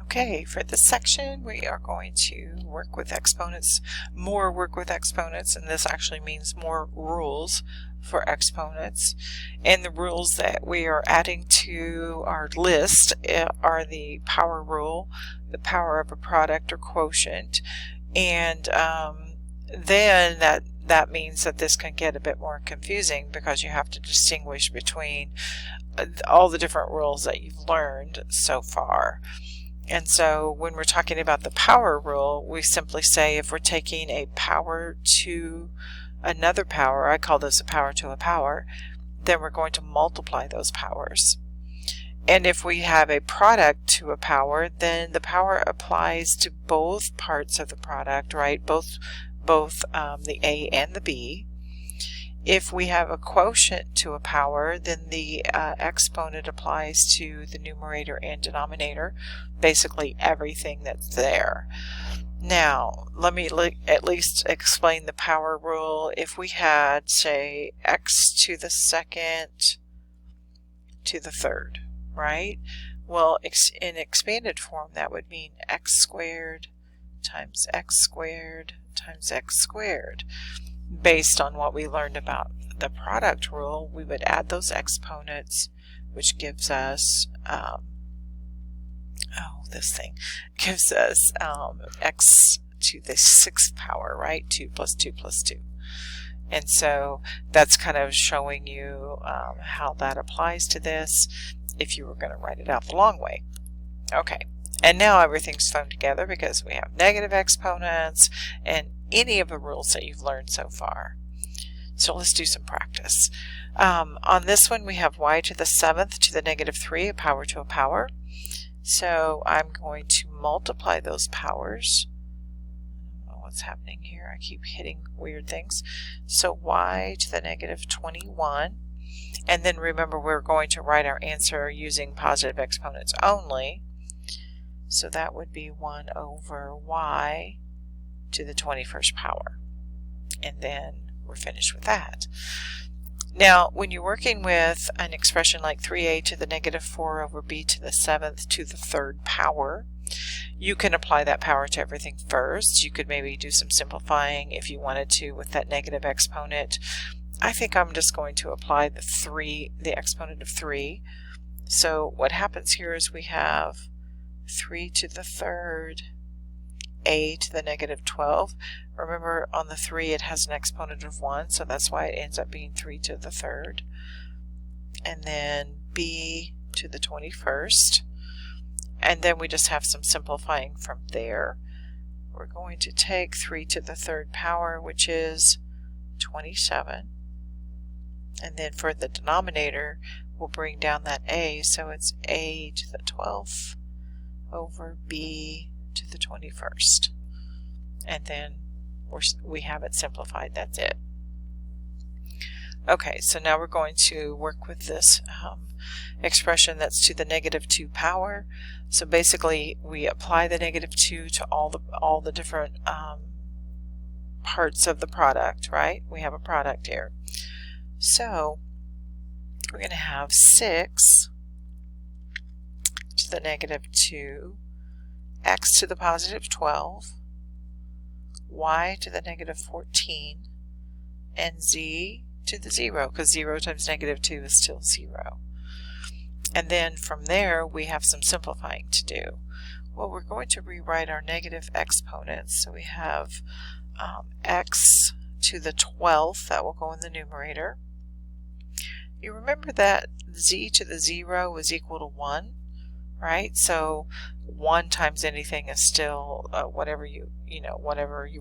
Okay, for this section we are going to work with exponents, and this actually means more rules for exponents. And the rules that we are adding to our list are the power rule, the power of a product or quotient, and then that means that this can get a bit more confusing because you have to distinguish between all the different rules that you've learned so far. And so when we're talking about the power rule, we simply say if we're taking a power to another power, I call this a power to a power, then we're going to multiply those powers. And if we have a product to a power, then the power applies to both parts of the product, right? Both the A and the B. If we have a quotient to a power, then the exponent applies to the numerator and denominator, basically everything that's there. Now, let me at least explain the power rule. If we had, say, x to the second to the third, right? Well, in expanded form, that would mean x squared times x squared times x squared. Based on what we learned about the product rule, we would add those exponents, which gives us x to the sixth power, right? 2 plus 2 plus 2. And so that's kind of showing you how that applies to this if you were going to write it out the long way. Okay, and now everything's thrown together because we have negative exponents and any of the rules that you've learned so far. So let's do some practice. On this one we have y to the 7th to the negative 3, a power to a power. So I'm going to multiply those powers. I don't know what's happening here. I keep hitting weird things. So y to the negative 21. And then remember, we're going to write our answer using positive exponents only. So that would be 1 over y to the 21st power. And then we're finished with that. Now, when you're working with an expression like 3a to the negative 4 over b to the 7th to the 3rd power, you can apply that power to everything first. You could maybe do some simplifying if you wanted to with that negative exponent. I think I'm just going to apply the exponent of 3. So what happens here is we have 3 to the 3rd, a to the negative 12. Remember, on the 3 it has an exponent of 1, so that's why it ends up being 3 to the 3rd. And then b to the 21st. And then we just have some simplifying from there. We're going to take 3 to the 3rd power, which is 27. And then for the denominator, we'll bring down that a, so it's a to the 12th over b to the 21st. And then we have it simplified. That's it. Okay, so now we're going to work with this expression that's to the negative 2 power. So basically we apply the negative 2 to all the different parts of the product, right? We have a product here. So we're going to have 6 to the negative 2, x to the positive 12, y to the negative 14, and z to the 0, because 0 times negative 2 is still 0. And then from there we have some simplifying to do. Well, we're going to rewrite our negative exponents. So we have x to the 12th, that will go in the numerator. You remember that z to the 0 is equal to 1, right? So 1 times anything is still whatever you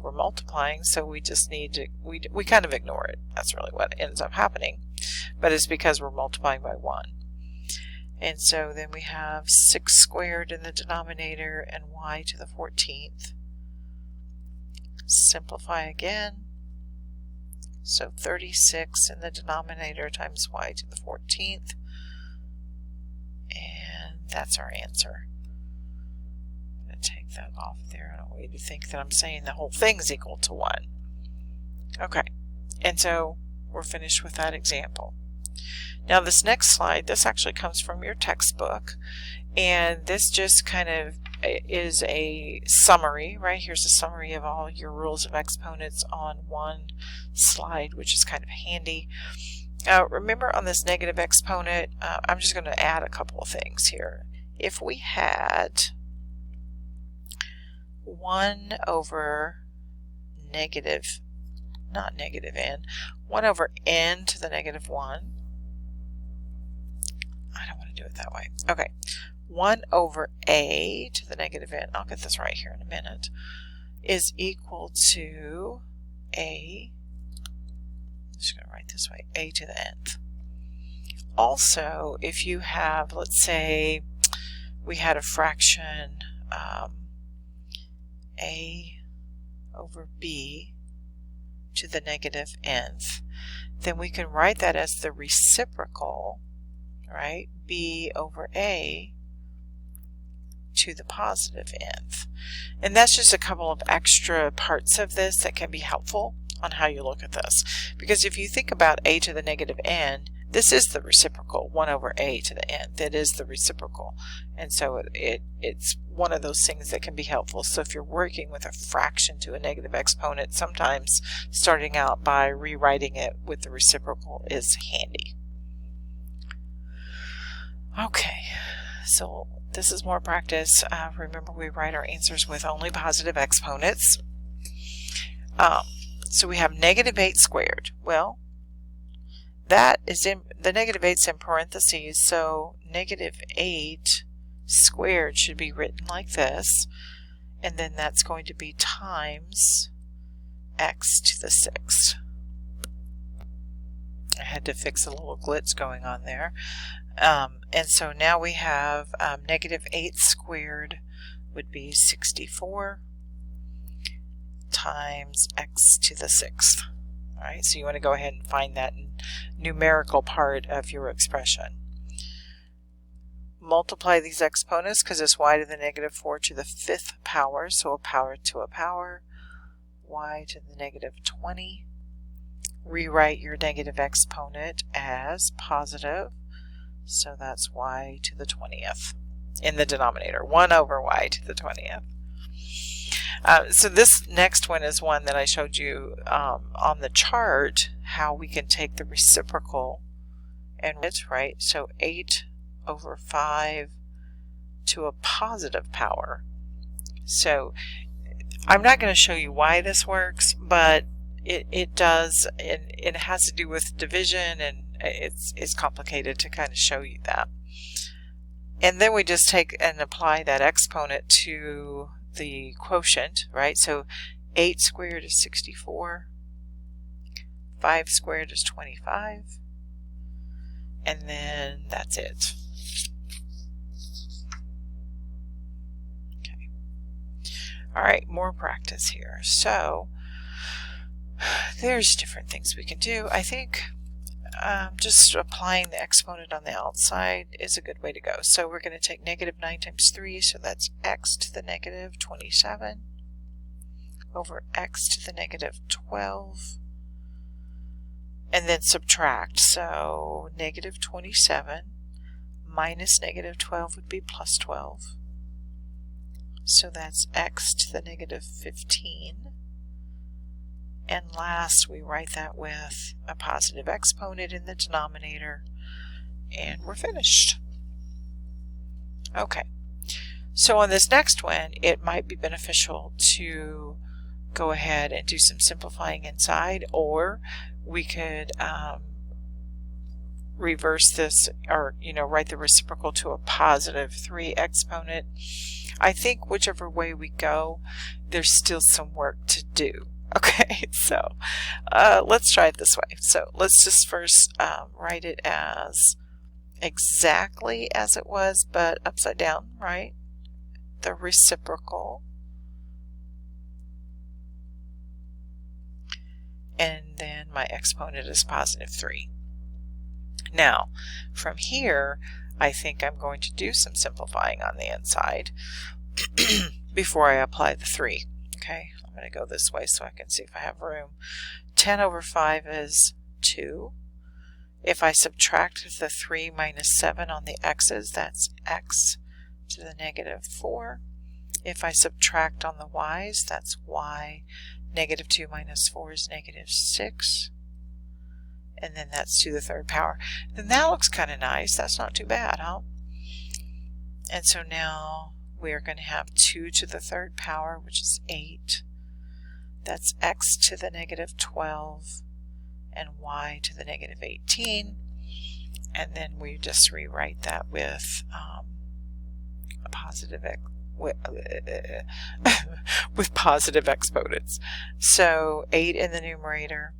were multiplying, so we just need to, we kind of ignore it. That's really what ends up happening, but it's because we're multiplying by 1. And so then we have 6 squared in the denominator and y to the 14th. Simplify again. So 36 in the denominator times y to the 14th. And that's our answer. I'm going to take that off there. I don't want you to think that I'm saying the whole thing's equal to 1. Okay, and so we're finished with that example. Now this next slide, this actually comes from your textbook, and this just kind of is a summary, right? Here's a summary of all your rules of exponents on one slide, which is kind of handy. Remember on this negative exponent, I'm just going to add a couple of things here. If we had 1 over negative, not negative n, 1 over n to the negative 1. I don't want to do it that way. Okay. 1 over a to the negative n, I'll get this right here in a minute, is equal to a, I'm just going to write this way, a to the nth. Also, if you have, let's say, we had a fraction a over b to the negative nth, then we can write that as the reciprocal, right, b over a to the positive nth. And that's just a couple of extra parts of this that can be helpful on how you look at this. Because if you think about a to the negative n, this is the reciprocal, 1 over a to the nth. It is the reciprocal. And so it's one of those things that can be helpful. So if you're working with a fraction to a negative exponent, sometimes starting out by rewriting it with the reciprocal is handy. Okay, so this is more practice. Remember, we write our answers with only positive exponents. So we have negative 8 squared. Well, that is in the negative 8's in parentheses, so negative 8 squared should be written like this, and then that's going to be times x to the 6th. I had to fix a little glitch going on there. And so now we have negative 8 squared would be 64 times x to the 6th. All right, so you want to go ahead and find that numerical part of your expression. Multiply these exponents because it's y to the negative 4 to the 5th power, so a power to a power, y to the negative 20. Rewrite your negative exponent as positive, so that's y to the 20th in the denominator, 1 over y to the 20th. So this next one is one that I showed you on the chart, how we can take the reciprocal and it's right, so 8 over 5 to a positive power. So I'm not going to show you why this works, but it does, and it has to do with division, and it's complicated to kind of show you that. And then we just take and apply that exponent to the quotient, right? So 8 squared is 64, 5 squared is 25, and then that's it. Okay. All right, more practice here. So there's different things we can do. I think just applying the exponent on the outside is a good way to go. So we're going to take negative 9 times 3, so that's x to the negative 27 over x to the negative 12, and then subtract. So negative 27 minus negative 12 would be plus 12, so that's x to the negative 15. And last, we write that with a positive exponent in the denominator, and we're finished. Okay, so on this next one, it might be beneficial to go ahead and do some simplifying inside, or we could reverse this, or write the reciprocal to a positive 3 exponent. I think whichever way we go, there's still some work to do. Okay, so let's try it this way. So let's just first write it as exactly as it was, but upside down, right? The reciprocal. And then my exponent is positive 3. Now, from here, I think I'm going to do some simplifying on the inside before I apply the 3. Okay, I'm going to go this way so I can see if I have room. 10 over 5 is 2. If I subtract the 3 minus 7 on the x's, that's x to the negative 4. If I subtract on the y's, that's y. Negative 2 minus 4 is negative 6. And then that's to the third power. Then that looks kind of nice. That's not too bad, huh? And so now we're going to have 2 to the third power, which is 8. That's x to the negative 12 and y to the negative 18. And then we just rewrite that with a positive with positive exponents. So 8 in the numerator,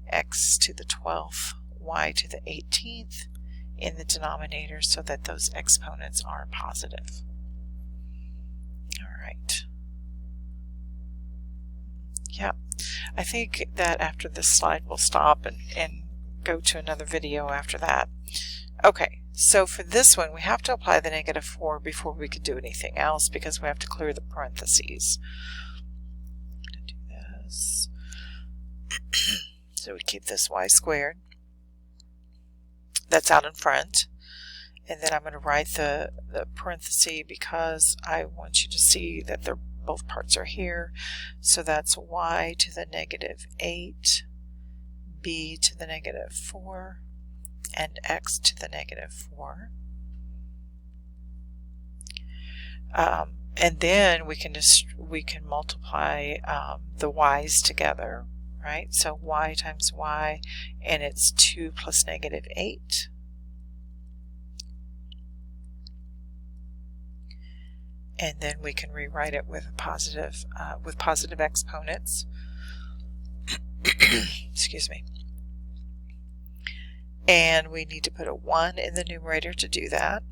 x to the 12th, y to the 18th in the denominator, so that those exponents are positive. All right. Yeah, I think that after this slide we'll stop and go to another video after that. Okay, so for this one we have to apply the negative 4 before we could do anything else, because we have to clear the parentheses. I'm going to do this. So we keep this y squared. That's out in front. And then I'm going to write the parenthesis because I want you to see that both parts are here. So that's y to the negative 8, b to the negative 4, and x to the negative 4. And then we can multiply the y's together, right? So y times y, and it's 2 plus negative 8. And then we can rewrite it with positive exponents. Excuse me. And we need to put a 1 in the numerator to do that.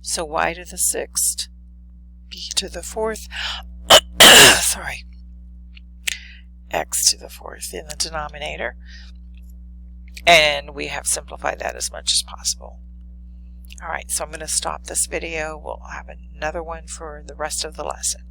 So y to the 6th, b to the 4th, sorry, x to the 4th in the denominator. And we have simplified that as much as possible. All right, so I'm going to stop this video. We'll have another one for the rest of the lesson.